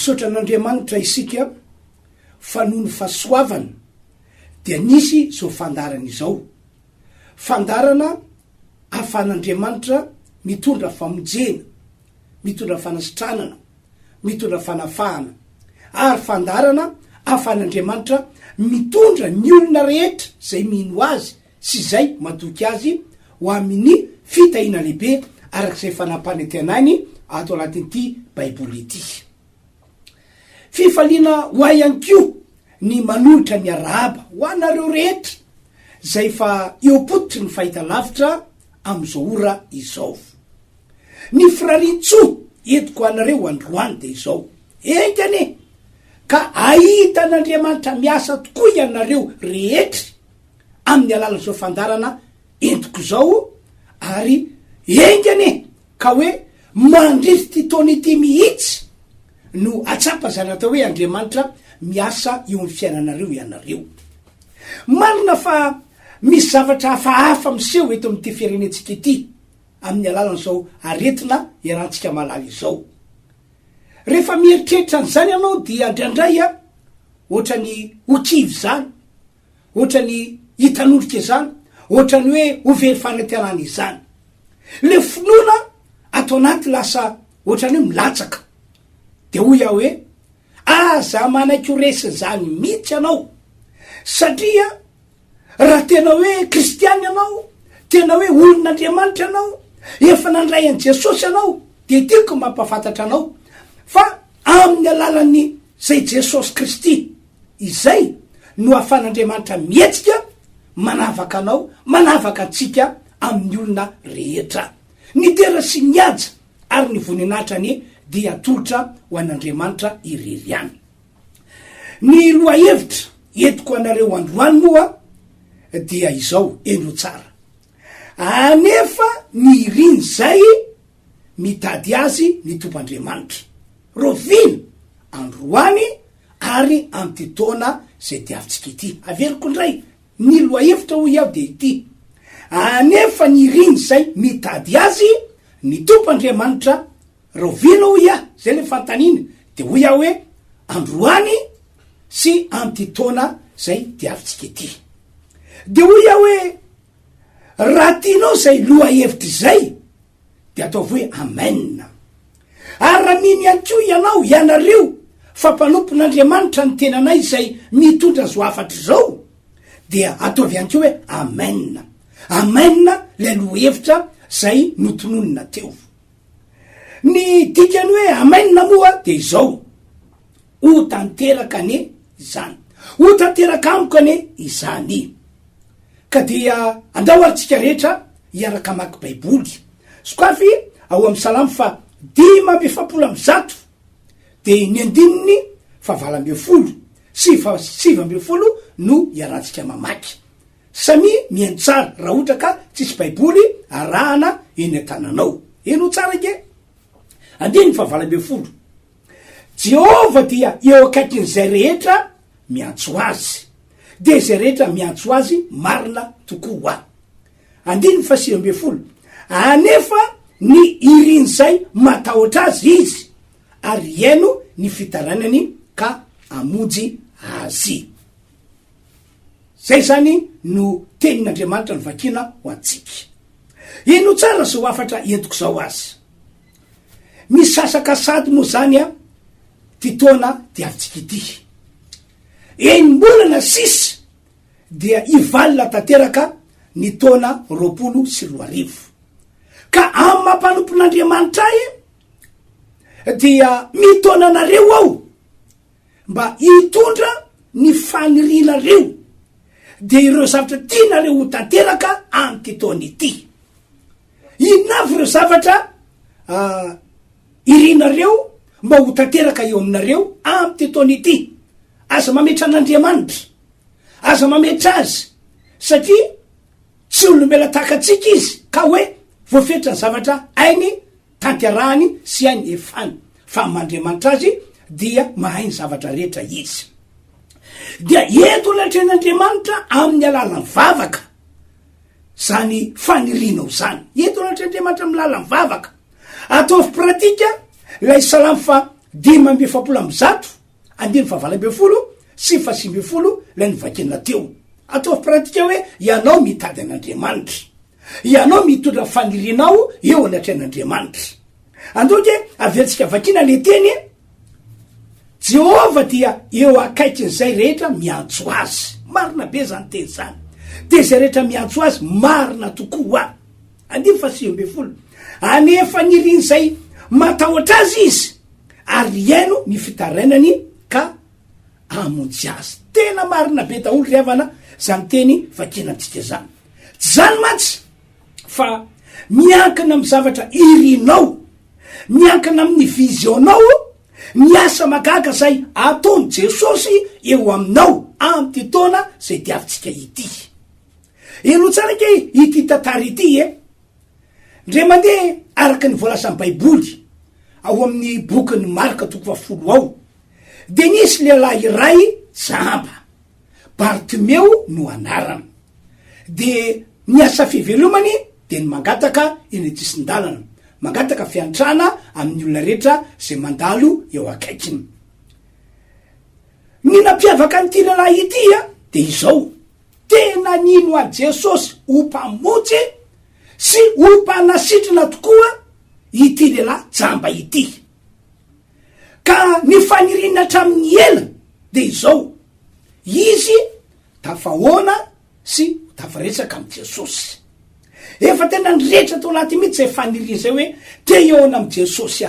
misaotra an'Andriamanitra isika fa noho ny fahasoavana dia nisy zao fandarana izao, fandarana ahafahan'Andriamanitra mitondra famonjena, mitondra fanasitranana, mitondra fanafahana, ary fandarana ahafahan'Andriamanitra mitondra ny olona rehetra zay mino azy sy zay matoky azy ho amin'ny fitahina lehibe arak'izay fanampanentenany ato anatin'ity baiboly ity. Fifaliana ho ay ihany koa ny manolotra ny arahaba ho anareo rehetra zay fa eopototry ny fahita lavitra am'izao ora izao. Ny firarintsoa entiko anareo androany de izao, engane ka ahitan'Andriamanitra miasa tokoa ianareo rehetra amin'ny alalan'izao fandarana entiko zao, ary engane ka hoe mandritsy ty taona ity mihitsy no atsapa zany atao hoe Andriamanitra miasa eo amin'ny fiainanareo ianareo. Marina fa misy zavatra hafahafa miseho eto amin'ity firenentsika ity amin'ny alalan'izao aretina iarahantsika malala izao. Rehefa mieritreritra an'izany ianao dia indraindray ohatra ny hokivy zany, ohatra ny hitan'olika zany, ohatra ny hoe ho very fanantenana izany, le finoana atao anaty lasa ohatra ny hoe milatsaka, de hoy aho hoe aza manaiky ho resy zany mihitsy ianao, satria raha tena hoe kristiany ianao, tena hoe olon'Andriamanitra ianao, efa nandray an' Jesosy ianao, de tiako mampafantatra anao fa amin'ny alalan'ny zay Jesosy Kristy izay no ahafahan'Andriamanitra mihetsika manavaka anao, manavaka antsika amin'ny olona rehetra. Ny tera sy miaja ary ny voninatrany dia atolotra ho an'Andriamanitra irery ihany. Ny lohahevitra entiko anareo androany moa dia izao, eno tsara, anefa ny iriny zay mitady azy ny tompandriamanitra, rovina androany ary am'ty taona zay diavitsika ity. Averiko ndray ny lohahevitra ho iaho de ity, anefa ny iriny zay mitady azy ny tompandriamanitra, rovina ho ia zay le fantanina, de ho iaho hoe androany sy am'ty taona zay diavitsika ity. De ho iaho hoe raha tianao zay lohahevitra zay de ataovy hoe amen. Ary raha mino ihany koa ianao ianareo fa mpanompon'Andriamanitra ny tenanay zay mitondra zo afatra zao, dia ataovy ihany koa hoe amen. Amen le lohahevitra zay notononina teo. Ny dikany hoe amen moa de izao, ho tanteraka ane izany, ho tanteraka amiko ane izany. Ka dia andao aritsika rehetra iaraka maky baiboly. Sokafy ao amin'ny salamo fa 5:100 de ny andininy fa 8:20 sy fa 7:20 no iarahantsika mamaky. Samy mihaino tsara raha ohatra ka tsisy baiboly arahana eny an-tananao. Eno tsara ke 5:20. Jehova dia eo akaikin'izay rehetra miantso azy, de zay rehetra miantso azy marina tokoa. 5:20 anefa ny iriny zay matahotra azy izy, ary ieno ny fitaranany ka amonjy azy. Zay zany no tenin'Andriamanitra ny vakina ho antsika. Ino tsara zao afatra entiko zao azy. Misasaka sady moa zany ty taona diavitsika ity. Enim-bolana sisa dia ivalina tanteraka ny taona 2020. Ka amin'ny mampanompon'Andriamanitra dia mitona anareo ao mba hitondra ny fanirinareo, de ireo zavatra tianareo ho tanteraka am'ty taona ity. Inavy ireo zavatra irinareo mba ho tanteraka eo aminareo am'ty taona ity. Aza mametra an'Andriamanitra, aza mametra azy, satria tsy olombela takatsika izy ka hoe voafetra ny zavatra ainy tanterahany sy ainy efany, fa mandriamanitra azy dia mahay ny zavatra rehetra izy. Dia eto latren'Andriamanitra amin'ny alalan'ny vavaka zany fanirinao zany, eto latren'Andriamanitra amin'ny alalan'ny vavaka. Ataovy pratika lay salamo fa dimy amby efapolo amby zato, andiny fahavalo folo, sy fasimy folo lay nivakina teo. Atao pratika hoe ianao mitady an'Andriamanitra, ianao mitondra fanirinao eo anatrehan'Andriamanitra. Andoky averitsika vakina le teny, Jehova dia eo akaikin'izay rehetra miantso azy. Marina be zany teny zany. De zay rehetra miantso azy marina tokoa. Andimy fasimy folo. Anefa nirin'izay matahotra azy izy, ary iaino ny fitarainany ka amonjy azy. Tena marina be daholo ry havana zany teny vakina antsika zany. Zany mantsy fa miankina amin'ny zavatra irinao, miankina amin'ny visionao, ny asa magaga zay ataony Jesosy eo aminao amty taona zay diavintsika ity. Eno tsara ke ity tantara ity ndre mandeha araky ny voalasan'ny baiboly ao amin'ny bokin'ny Marka 10 ao, de nisy lehilahy iray jamba, Bartimeo no anarany. De niasa fivelomany de ny mangataka eny an-tsisin-dalana, mangataka fiantrana amin'ny olona rehetra zay mandalo eo akaikiny. Ny nampiavaka an'ity lehilahy ity de izao, tena nino a Jesosy ho mpamonjy sy ho mpanasitrana tokoa ity lehilahy jamba ity. Ka ny fanirina hatramin'ny ela de izao, izy tafahoana sy tafaresaka amin'ny Jesosy. Efa tena nirehetra tao anaty mihitsy zay fanirina zay hoe te ioana amin'ny Jesosy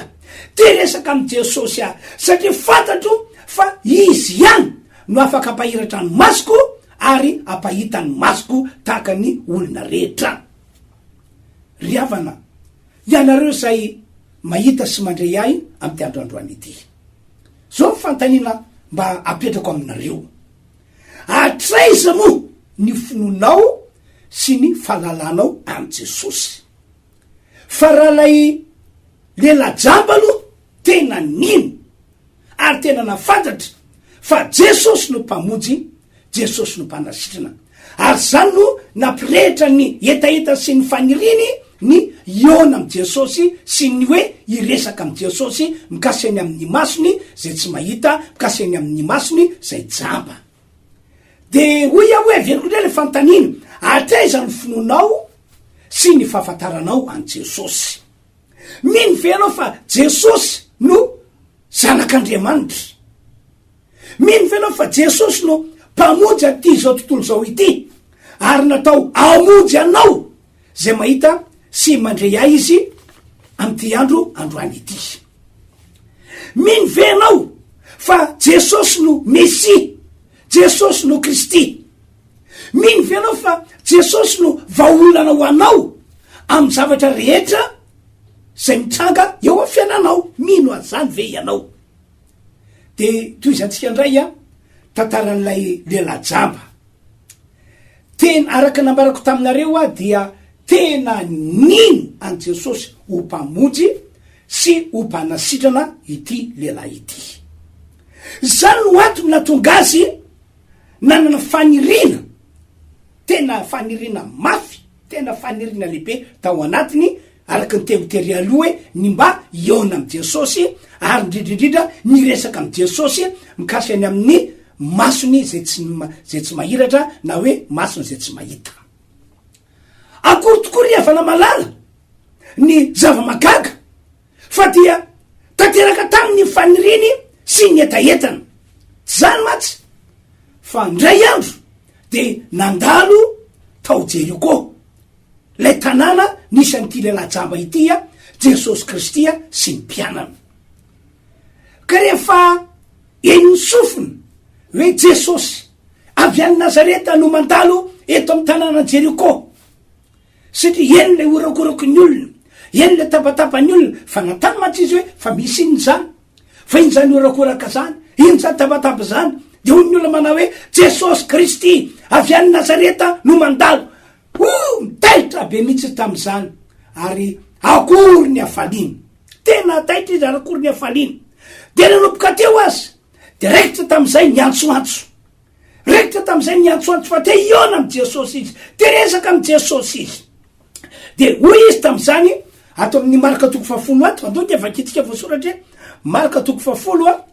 te resaka amin'ny Jesosy satria fantatro fa izy ihany no afaka apahiratra ny masoko ary apahita ny masoko tahaka ny olona rehetra. Ry havana, ianareo zay mahita sy mandray ahy amin'ny androandroany ity, zao fantaniana mba apetrako aminareo. Atraiza moa ny finonao sy ny fahalalanao amin'ny Jesosy. Fa raha lay lehilahy jamba aloha tena nino ary tena nafantatra fa Jesosy no mpamonjy, Jesosy no mpanasitrana, ary zany no nampirehitra ny etaeta sy ny faniriny ny iona amin'ny Jesosy sy ny hoe iresaka amin'ny Jesosy mikasiny amin'ny masony zay tsy mahita, mikasiny amin'ny masony zay jamba. De hoy aho hoe averiko ndray le fantanina, atraiza ny finonao sy ny fahafantaranao an Jesosy. Mino ve anao fa Jesosy no zanak'Andriamanitra? Mino ve anao fa Jesosy no mpamonjy aty zao tontolo zao ity, ary natao amonjy anao zay mahita sy mandray ahy izy amty androany ity? Mino ve anao fa Jesosy no Messia, Jesosy no Kristy? Mino ve anao fa Jesosy no vahaolana ho anao amin'ny zavatra rehetra zay mitranga eo amin'ny fiainanao? Mino azany ve ianao? De toizantsika ndray tantaran'ilay lehilahy jamba. Tena araka nambarako taminareo dia tena nino an Jesosy ho mpamonjy sy ho mpanasitrana ity lehilahy ity. Zany no antony natonga azy nanana fanirina, tena fanirina mafy, tena fanirina lehibe tao anatiny, araky ny tery aloha hoe ny mba iona amin'ny Jesosy ary indrindrindrindra niresaka amin'ny Jesosy mikasiny amin'ny masony zay tsy mahiratra na hoe masony zay tsy mahita. Akory tokoa ry havana malala ny zava-magaga fa dia tanteraka tamin'ny faniriny sy ny etaetana. Zany matsy fa ndray andro de nandalo tao Jeriko, lay tanàna nisy an'ity lehilahy jamba ity Jesosy Kristy sy ny mpianany. Ka rehefa eny ny sofiny hoe Jesosy avy any Nazareta no mandalo eto amin'ny tanàna Jeriko, satria eny lay orakorako ny olona, eny lay tapatapany olona, fa natany matsy izy hoe fa misy iny zany, fa iny zany orakoraka zany, iny zany tapatapa zany. De hoy ny olona manao hoe Jesosy Kristy avy any Nazareta no mandalo. Mitaitra be mihitsy tam'izany, ary akory ny afaliny, tena taitra izy ary akory ny afaliny. De nanomboka teo azy de raikitra tam'izay niantsoantso, raikitra tam'izay niantsoantso fa te iona amin'ny Jesosy izy, te resaka amin'ny Jesosy izy. De hoy izy tam'izany ato amin'ny Marka 10 ato, andao dia vakitsika voasoratra marika toko fafolo a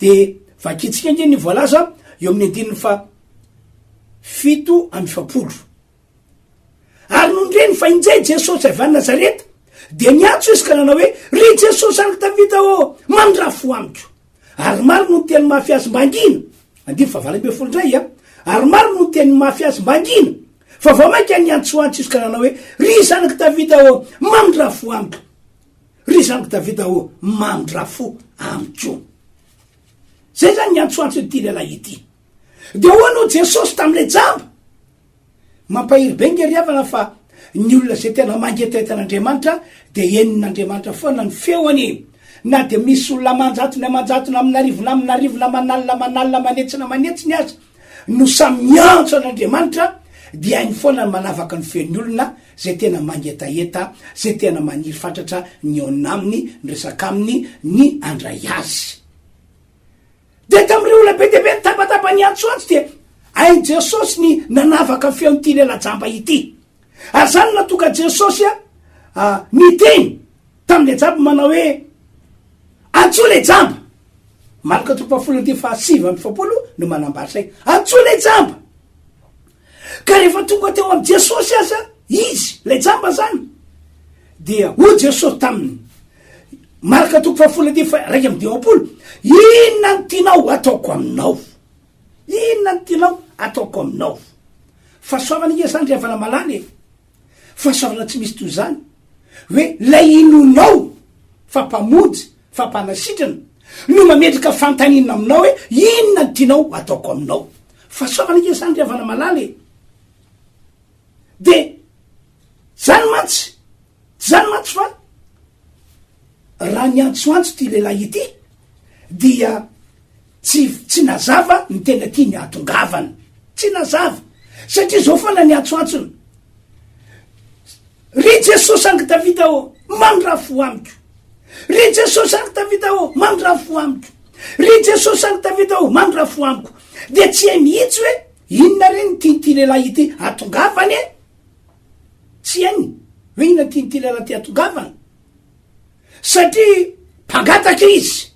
de vakitsika nge ny voalaza eo amin'ny andininy fa 7 ary nondreny fa injay Jesosy avy any Nazareta de niatso izy ka nanao hoe ry Jesosy any Davida o mandrafo amiko ary maro no teny mafiazy mbangina 9:20 ndray a ary maro no teny mafiazy mbangina fa vao mainka niantsoantso izy ka nanao hoe ry zanaky Davida o mandrafo amiko ry zanaky Davida o mandrafo amiko zay zany niantsoantso ity lehilahy ity de hoanao Jesosy tam'le jamba mampahiry be nge riavana fa ny olona zay tena mangetetan'Andriamanitra de enin'Andriamanitra foana ny feoany na de misy olona manjatony amin'arivona manalina manetsiny azy no samy miantso an'Andriamanitra dia hainy foana manavaka ny feon'ny olona zay tena mangetaeta zay tena maniry fatratra ny ona aminy ny resaka aminy ny andray azy de tam'ireo olona be debe tapatapa ny antsoantso de ai Jesosy ny nanavaka feon'ity lelajamba ity ary zany natoka Jesosy a niteny tam'le jamba manao hoe antso le jamba malaka 7:7 no manambary say antso le jamba ka rehefa tonga teo am Jesosy aza izy le jamba zany dia ho Jesosy taminy maraka 7:2 inona ny tianao ataoko aminao inona ny tianao ataoko aminao fahasoavana nge zany rehavana malany fahasoavana tsy misy toy zany hoe lay inonao fampamonjy fampanasitrana no mametraka fantanina aminao hoe inona ny tianao ataoko aminao fahasoavana nge zany rehavana malany de zany mantsy fa raha niantsoantso ty lehilahy ity dia tsy nazava ny tena ty ny atongavana tsy nazava satria zao foana ny antsoantsony ry Jesosy anky Davida o mandrafo amiko ry Jesosy anky Davida o mandrafo amiko ry Jesosy anky Davida o mandrafo amiko de tsy hay mihitsy hoe inona reny ty lehilahy ity atongavany tsy hainy hoe inona ty lehilahy ty atongavana satria mpangataka izy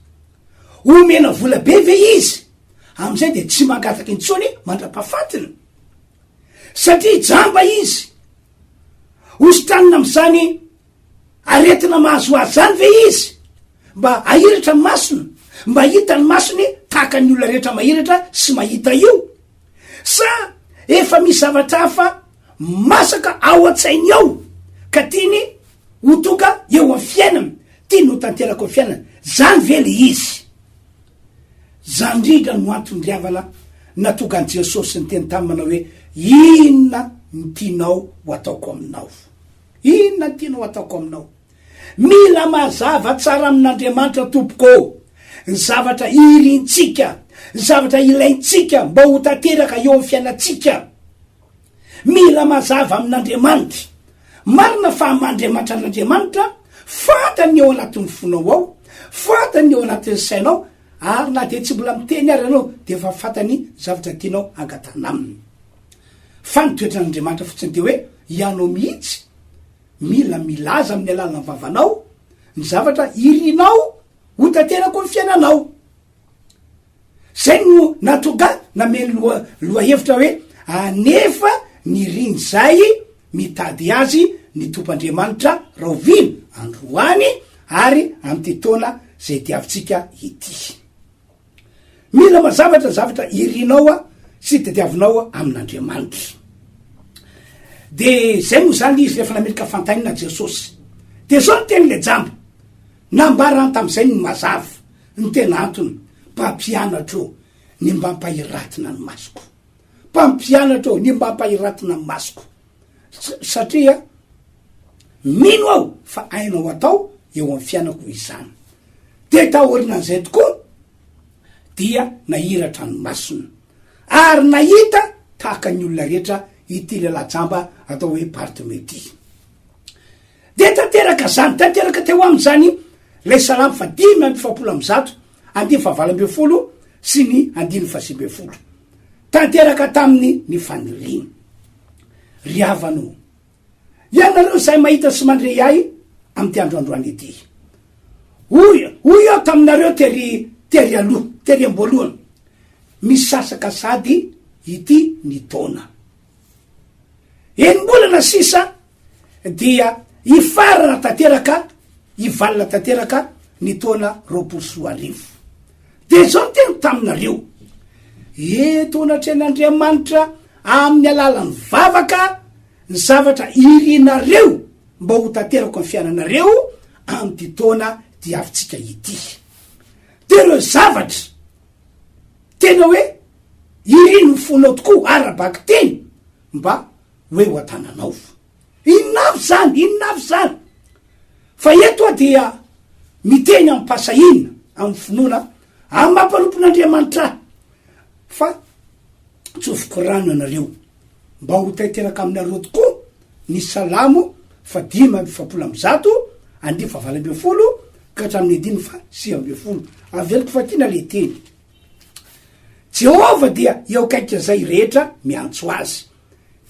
omena vola be ve izy am'izay de tsy mangataka intsony mandra-pahafatiny satria jamba izy osytanina am'izany aretina mahazo azy zany ve izy mba ahiratra ny masony mba hita ny masony tahaka ny olona rehetra mahiratra sy mahita io sa efa misy zavatra hafa masaka ao an-tsainy ao ka tiany ho tonga eo amin'ny fiainana tiany ho tanterako ny fiainana zany vely izy zany ndrindra no antony riavana natoka an Jesosy ny teny tamy manao hoe inona ny tianao ho ataoko aminao inona ny tianao ataoko aminao mila mazava tsara amin'Andriamanitra tompoko ny zavatra irintsika ny zavatra ilaintsika mba ho tanteraka eo amin'ny fiainatsika mila mazava amin'Andriamanitra marina fa am'Andriamanitra n'Andriamanitra fantany eo anatin'ny fonao ao fantany eo anatin'ny sainao ary na de tsy mbola miteny ary anao de efa fantany zavatra tianao angatana aminy fa nitoetra n'Andriamanitra fotsiny de hoe ianao mihitsy mila milaza amin'ny alalana vavanao ny zavatra irinao ho tanterako ny fiainanao zay no natonga nameny loha hevitra hoe anefa ny riny zay mitady azy ny tompandriamanitra rahoviny androany ary am'ty taona zay diavintsika ity mila mazavatra zavatra irinao a sy tadiavinao amin'Andriamanitra de zay moa zany izy rehefa nametraka fantanina Jesosy de zao ny teny le jamba nambarany tam'izay ny mazava ny tena antony mpampianatro ny mba mpahiratina ny masoko mpampianatro ny mba mpahiratina ny masoko satria mino aho fa ainao atao eo amin'ny fiainako izany de tahorina an'izay tokoa dia nahiratra ny masona ary nahita tahaka ny olona rehetra ity lelajamba atao hoe Bartimety de tanteraka zany tanteraka teo am'izany lay salamy fa 5:7 9:20 sy ny 9:20 tanteraka taminy ny faniriny riavano ianareo zay mahita sy mandre ahy am'ty androandroany ity hoy eo taminareo tery aloha tery amboalohany misy sasaka sady ity ny taona enim-bolana sisa dia ifarana tanteraka ivalina tanteraka ny taona 2020 de zao ny tena taminareo tonatren'Andriamanitra amin'ny alalany vavaka ny zavatra irinareo mba ho tanterako ny fiainanareo amty taona diavitsika ity de reo zavatra tena hoe irino fonao tokoa arabaky teny mba hoe ho atananao inavy zany fa etoa dia miteny amy pasahina amy finoana amy mampanopin'Andriamanitra fa tsofoko rano anareo mba ho tanteraka aminareo tokoa ny salamo 5:100 2:20 ka hatramin'ny 5:20 aveliko fakina le teny Jehova dia eo kaiky zay rehetra miantso azy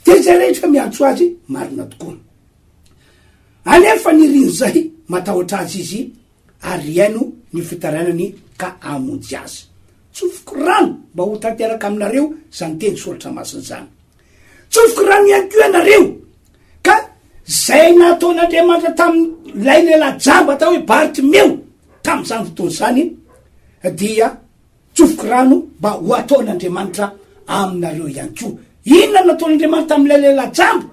de zay rehetra miantso azy marina tokoa anefa nirino zay matahotra azy izy ary iaino ny fitarainany ka amonjy azy tsofoko rano mba ho tanteraka aminareo zany teny soratra masina zany tsofoko rano ihany ko ianareo ka zay nataon'Andriamanitra tamilay lelajamba atao hoe Bartimeo tam'izany fotoana zany dia tsofoko rano mba ho ataon'Andriamanitra aminareo ihany ko inona nataon'Andriamanitra tamilay lelajamba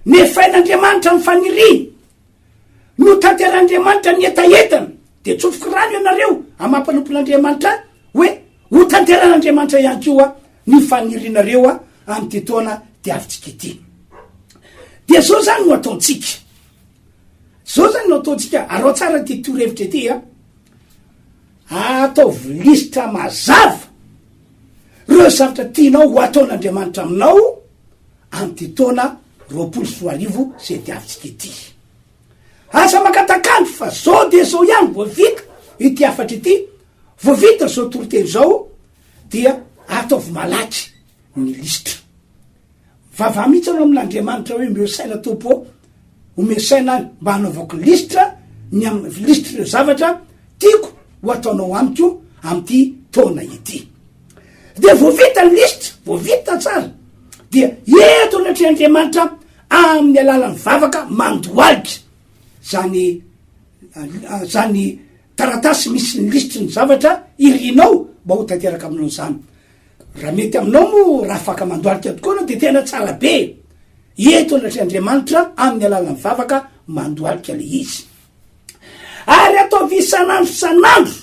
nefain'Andriamanitra mifaniry no tanteran'Andriamanitra ny etaetana de tsofoko rano ianareo amampanompon'Andriamanitra hoe ho tanteran'Andriamanitra ihany koa ny fanirinareo amty taona diavitsika ity de zao zany no ataontsika arao tsara ty torohevitra ity ataovy lisitra mazava reo zavatra tianao ho ataon'Andriamanitra aminao amty taona 2020 zay diavitsika ity asa makatakandro fa zao de zao ihany voavita ity afatra ity voavita zao toroteny zao dia ataovy malaky ny lisitra vava mihitsy anao amin'Andriamanitra hoe mesaina tompo omesaina mba hanaovako lisitra ny lisitra reo zavatra tiako ho ataonao amiko amty taona ity de voavita ny lisitra voavita tsara dia eto anatr'Andriamanitra amin'ny alalany vavaka mandoalika zany taratasy misy ny lisitry ny zavatra irinao mba ho tanteraka aminao zany raha mety aminao mo raha afaka mandoalika tokoa anao de tena tsara be eto anatr'Andriamanitra amin'ny alalany vavaka mandoalika le izy ary ataovy isanandro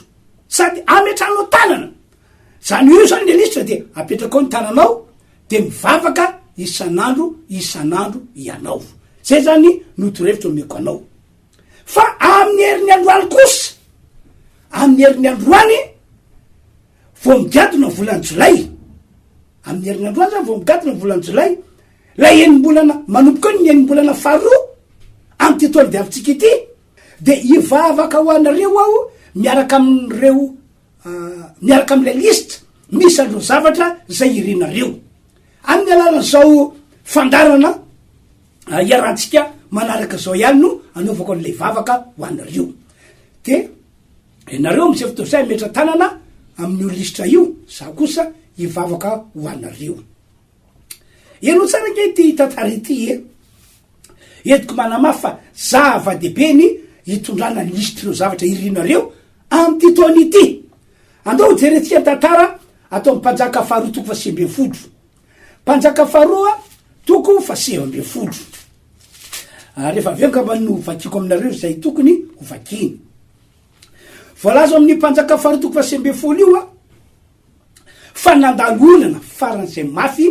sady ametranao tanana zany io zany le lisitra de apetraka ao ny tananao de mivavaka isanandro ianao zay zany notorevitra omeko anao fa amin'ny herin'ny androany kosa amin'ny herin'ny androany vo migadona volany jolay amin'ny herin'ny androany zany vo migadona volany jolay lay enim-bolana manomboka ny enim-bolana faharoa amty taona diavitsika ity de ivavaka ho anareo aho miaraka am'lay lisitra misy andro zavatra zay irinareo amin'ny alalany zao fandarana iarantsika manaraka zao ihany no anaovako an'lay vavaka ho anareo de nareo am'izay fotoazay metra tanana amin'io lisitra io za kosa ivavaka ho anareo eno tsara nke ty tantara ity entiko manamafy fa zava-dehibe ny hitondrana ny lisitra reo zavatra irinareo amty taona ity andao jerentsika tantara atao mpanjaka faharoa toko 20 mpanjaka faharoa toko 20 rehefa aveka mba no vakiko aminareo zay tokony ho vakiny voalazo amin'ny mpanjaka faharoa toko 20 io fa nandalo olana faran'izay mafy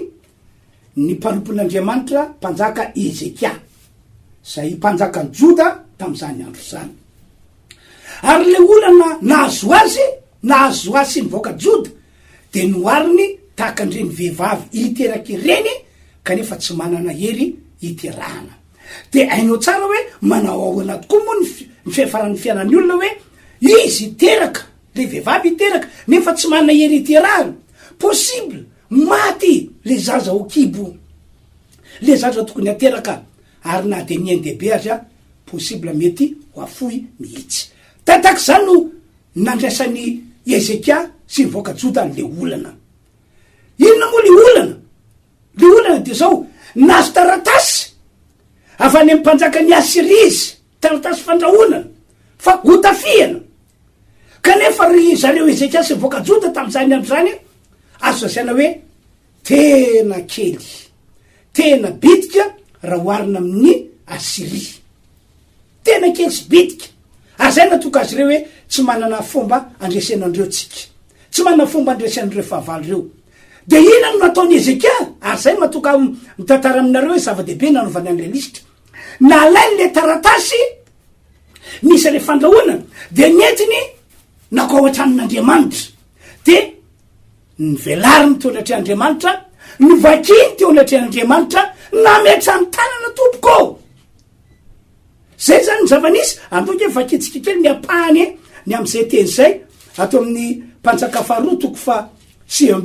ny mpanompon'Andriamanitra mpanjaka Ezekia zay mpanjaka ny Joda tam'izany andro zany ary le olana nahazo azy nivoaka Joda de noariny tahaka andreny vehivavy iteraky reny kanefa tsy manana hery iterahana de ainao tsara hoe manao ahoana tokoa moa ny fiafaran'ny fiainan'ny olona hoe izy iteraka le vehivavy iteraka nefa tsy manana hery iterahana possible maty le zaza ho kibo le zaza tokony ateraka ary na de nien dehibe azy possible mety ho afoy mihitsy tatak zany no nandraisan'ny Ezekia sy ny voka-jota le olana. Inona moa le olana? Le olana de zao nazo taratasy avy any amin'ny mpanjakany Asiria izy, taratasy fandrahonana fa hotafiana. Kanefa ry zareo Ezekia sy ny voka-jota tamin'izany amin'izany azo zasaina hoe tena kely, tena bitika raha oharina amin'ny Asiria. Tena kely sy bitika. Ary zay natoka azy reo hoe tsy manana fomba andresenandreo tsika, tsy manana fomba andresenandreo fahavalo reo. De ina no nataony Ezekia? Ary zay matoka mitantara aminareo hoe zava-dehibe nanovany an'le lisitra. Nalainy le taratasy misy le fandrahonana de netiny nakao an-tranon'Andriamanitra, de nivelary teo anatrehan'Andriamanitra, nivakiny teo anatrehan'Andriamanitra, nametra ny tanana tompoko. Zay zany ny zava-nisy antoka hoe vakitsika kely miapahany ny am'izay teny zay atao amin'ny Mpanjaka faharoa toko fa 7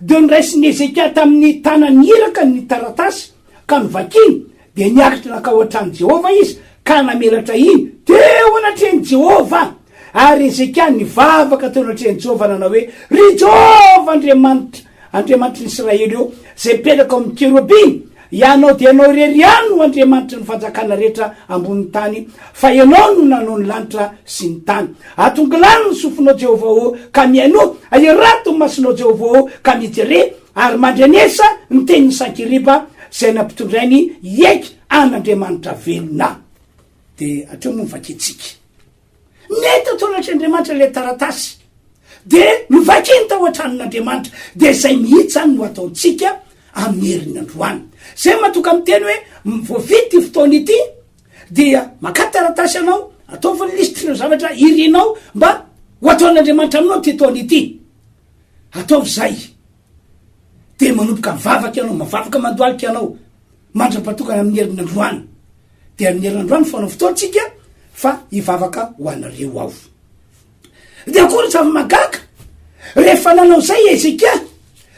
de niraisiny Ezekia tamin'ny tanany iraka ny taratasy ka nivakiny de niakatra nakao an-trano Jehova izy ka namelatra iny teo anatrehany Jehova. Ary Ezekia nivavaka teo anatrehany Jehova nanao hoe ry Jehova Andriamanitra Israely eo zay mipetraka amin'ny kerobiny, ianao de ianao rery ano Andriamanitra ny fanjakana rehetra ambony tany, fa ianao no nanao ny lanitra sy ny tany. Atongilany ny sofinao Jehova o ka miaino, aerato ny masonao Jehova o ka mijere, ary mandrenesa ny tenin'ny Sankiriba zay nampitondrainy iaiky an'Andriamanitra velona. De atreo moa mivakitsika nety atao anatr'Andriamanitra le taratasy de mivakiny tao an-tranon'Andriamanitra, de zay mihitsy zany no ataotsika amin'ny herin'androany. Zay matoka miteny hoe voavity fotoana ity dia maka taratasy anao, ataovany lisitra zavatra irinao mba ho ataon'Andriamanitra aminao ty taona ity, ataovy zay. De manomboka mivavaka ianao, mavavaka mandoalika ianao, mandra-patokana amin'ny herin'androany. De amin'ny herin'androany fanao fotoantsika fa hivavaka ho anareo ao. De akory zava-magaka rehefa nanao zay Ezekia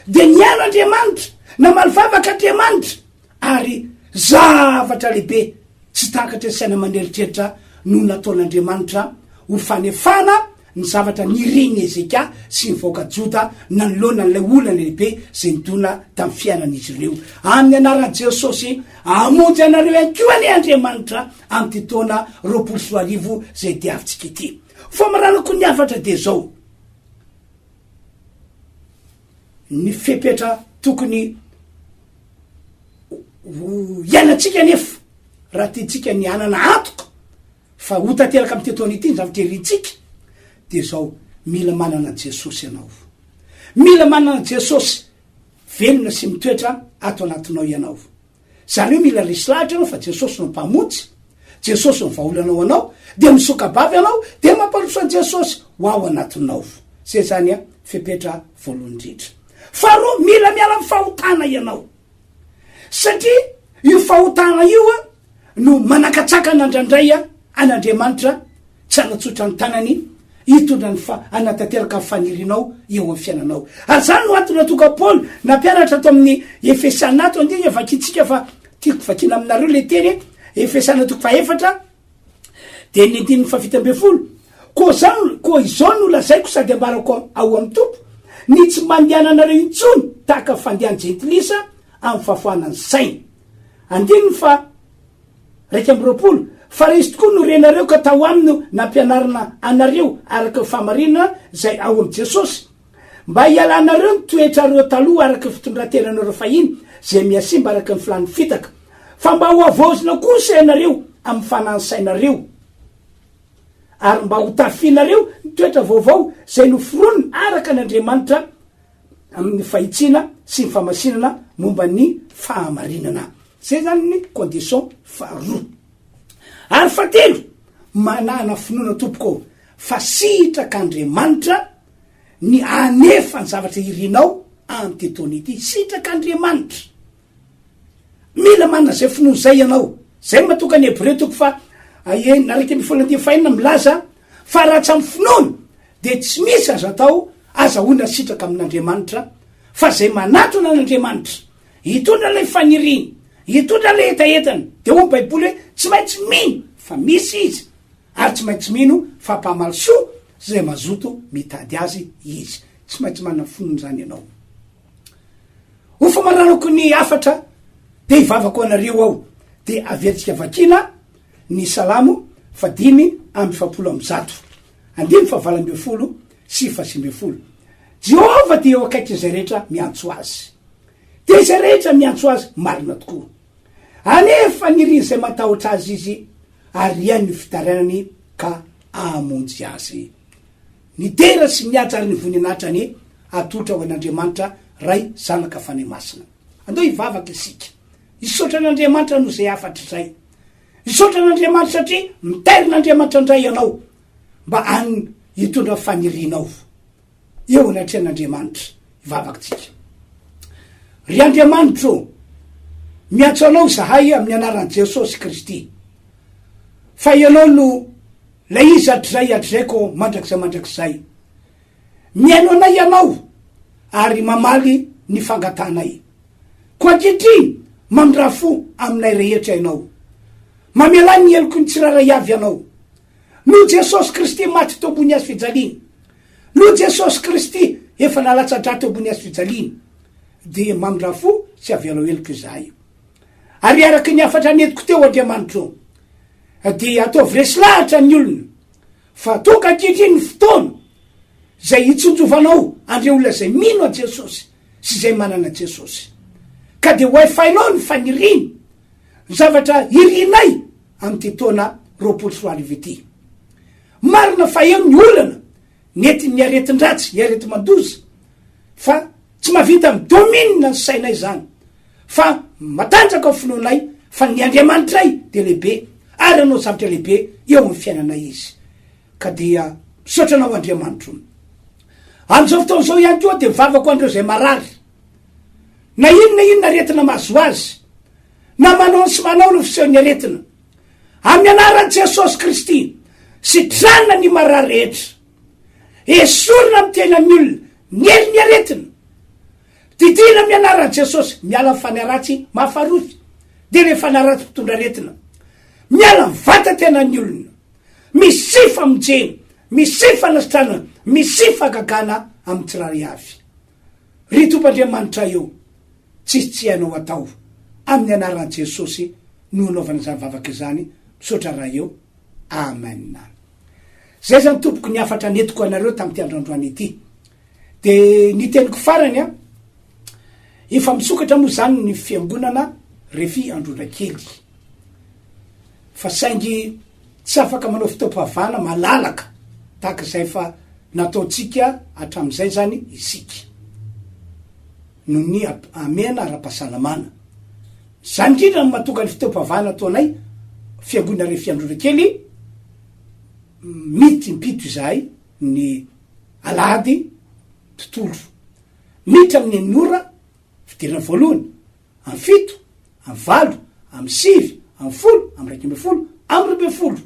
de niano Andriamanitra, namalivavaka Andriamanitra, ary zavatra lehibe tsy takatra saina maneritreritra no nataon'Andriamanitra ho fanefana ny zavatra niriny Ezekia sy ny voka-jota nanoloana n'ilay olana lehibe zay nitona tamin'ny fiainan'izy ireo. Amin'ny anaran'i Jesosy amonjy anareo ihany koa ny Andriamanitra amin'ny taona 20 zay diavintsika ity. Fa maranako ny avatra de zao ny fepetra tokony ianatsika nefa raha tiatsika ny anana antoka fa ho tanteraka amin'ny taona ity ny zavatra erintsika de zao mila manana Jesosy ianao, mila manana Jesosy velona sy mitoetra ato anatinao ianao. Zany hoe mila resy lahatra ianao fa Jesosy no mpamotsy, Jesosy no vaolanao anao, de misokabavy ianao de mampalosa Jesosy ho ao anatinao. Zay zany a fepetra voalohany indrindra. Faharoa, mila miala amin'ny fahotana ianao, satria io fahotana io no manakatsaka nandrandray an'Andriamanitra tsy anatsotra ny tanany hitondra ny anatanteraka fanirinao eo amin'ny fiainanao. Ary zany no antony natoka Paoly nampianatra ato amin'ny Efesana ato andiny vakitsika fa tiako vakina aminareo le teny Efesana toko 4 de ny 7 koa izao no lazaiko sady ambarako ao amin'ny tompo ny tsy mandehananareo intsony tahaka fandehan jentilisa amin'ny fahafoanany saina. 2 fa izy tokoa no renareo ka tao aminy nampianarana anareo araka famarinana zay ao am' Jesosy, mba hialanareo ny toetrareo taloha araka fitondrantenanareo fahiny zay miasimba araka ny filany fitaka, fa mba ho avozina kosa ianareo amin'ny fanansainareo, ary mba ho tafinareo ny toetra vaovao zay noforoniny araka n'Andriamanitra amin'ny fahitsina sy ny famasinana momba ny fahamarinana. Zay zany ny condition faharoa. Ary fatelo, manana finoana tompoko fa sitrak'Andriamanitra ny anefa ny zavatra irinao amin'ny tetony ity. Sitrak'Andriamanitra mila manana zay finoana zay ianao. Zay matoka ny Hebreo toko fa naraiky 14 milaza fa raha tsy amin'ny finoana de tsy misy aza atao azahoana sitraka amin'Andriamanitra, fa zay manatona an'Andriamanitra hitondra lay faniriny, hitondra lay etaetany, de ho ny baiboly hoe tsy maintsy mino fa misy izy ary tsy maintsy mino fampamalisoa zay mazoto mitady azy izy, tsy maintsy manana fonony zany ianao. Ho fa maranako ny afatra de ivavako anareo ao, de averitsika vakina ny salamo 5:100 5:20 sy 100. Jehova de eo akaiky zay rehetra miantso azy, de zay rehetra miantso azy marina tokoa, anefa niry zay matahotra azy izy ariany fitarainany ka amonjy azy. Ny dera sy niaja ary ny voninatrany atotra ho an'Andriamanitra ray zanaka fane masina. Andao ivavaka isika, isotra an'Andriamanitra no zay afatra zay, isotra an'Andriamanitra satria mitairin'Andriamanitra ndray ianao mba any hitondra fanirinao eo anatrehan'Andriamanitra. Ivavaka tsika, ry Andriamanitra miantso anao zahay amin'ny anaran'i Jesosy Kristy, fa ianao no la izy atr'zay mandrakizay miaino anay ianao ary mamaly ny fangatanay, ko ankehitriny mandrafo aminay rehetra ianao, mamelany ny eloko ny tsiraray avy ianao. No Jesosy Kristy maty teo ambony azy fijaliana, no Jesosy Kristy efa nalatsa-dra teo ambony azy fijaliana, de mandrafo sy avelao eloko izahay. Ary araky ny afatra netiko teo Andriamanitra de ataovy resy lahatra ny olona, fa tonga ankehitriny fotoana zay hitsonjovanao andreo olona zay mino a Jesosy sy zay manana Jesosy, ka de hoefainao ny faniriny zavatra irinay amty taona 24 marina fa eo ny olana nety ny aretin-dratsy, arety mandoza, fa tsy mavita midominina ny sainay zany, fa matanjaka ao finoanay fa ny Andriamanitray de lehibe ary anao zavatra lehibe eo amin'ny fiainanay izy. Ka dia misotranao Andriamanitra. Am'izao fotoana zao ihany koa de mivavako andreo zay marary, na inona aretina mahazo azy, na manao sy manao no fisehony aretina, amin'ny anaran'i Jesosy Kristy sitrana ny marary rehetra, esorina amin'ny tenan'ny olona niely ny aretina, didina amin'ny anaran'i Jesosy miala amin'ny fanaratsy mahafarotsy, de le fanaratsy mpitondra aretina miala amin'ny vatan-tenan'ny olona, misifa mijeny, misifa nasitrana, misifa gagana amin'ny tsiraray avy. Ry Tompoandriamanitra eo tsisy tsy hainao atao, amin'ny anaran'i Jesosy no anaovana zany vavaka izany, misaotra raha eo. Amen. Zay zany tompoko ny afatra netiko anareo tamin'ity androandroany ity. De ny teniko farany efa misokatra moa zany ny fiangonana Refy Androndrakely, fa saingy tsy afaka manao fitaom-pavana malalaka tahaka zay fa nataotsika atram'izay zany isika no ny amena ara-pahasalamana. Zany indrindra no mahatonga ny fitaom-pavana ataonay fiangonana Refy Androndrakely mity mpito izahay ny alahady tontolo, miditra amin'ny enora fidirana voalohany, amy 7, amy 8, amy 9, amy 10, amy 12, amy 20,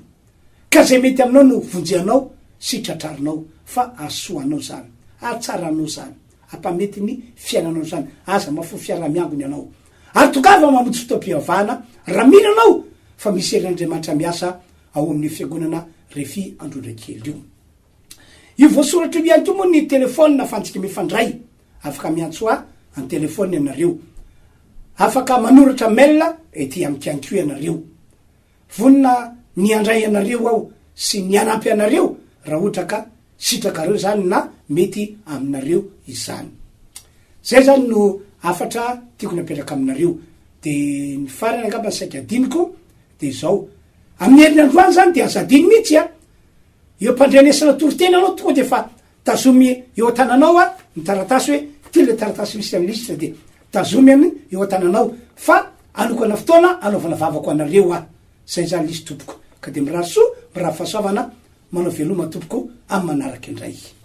ka zay mety aminao no vonjeanao sy tratrarinao, fa asoanao zany, atsaranao zany, ampamety ny fiainanao zany, aza mafo fiara-miangony anao, ary tokava mamonjy fotoam-pivavahana raha mihinanao fa misy herin'Andriamanitra miasa ao amin'ny fiangonana Refy Androndrakely io. Io voasoratra ihany koa moa ny telefônina afantsika mifandray, afaka miantso amin'ny telefôny anareo, afaka manoratra mail ety amikianko ianareo, vonina ny andray anareo ao sy ny anampy anareo raha ohatra ka sitrakareo zany na mety aminareo izany. Zay zany no afatra tiako napetraka aminareo. De ny farany angamba saika adiniko de zao, amin'ny herinandroany zany de azadiny mihitsy eo mpandrenesana toritena anao tonga de fa tazomy eo an-tananao ny taratasy hoe ty le taratasy misy amin'ny lisitra, de tazomy any eo an-tananao fa anokana fotoana anaovana vavako anareo zay zany lisy tompoko. Ka de mirary soa, mirary fahasoavana, manao veloma tompoko amin'ny manaraky indray.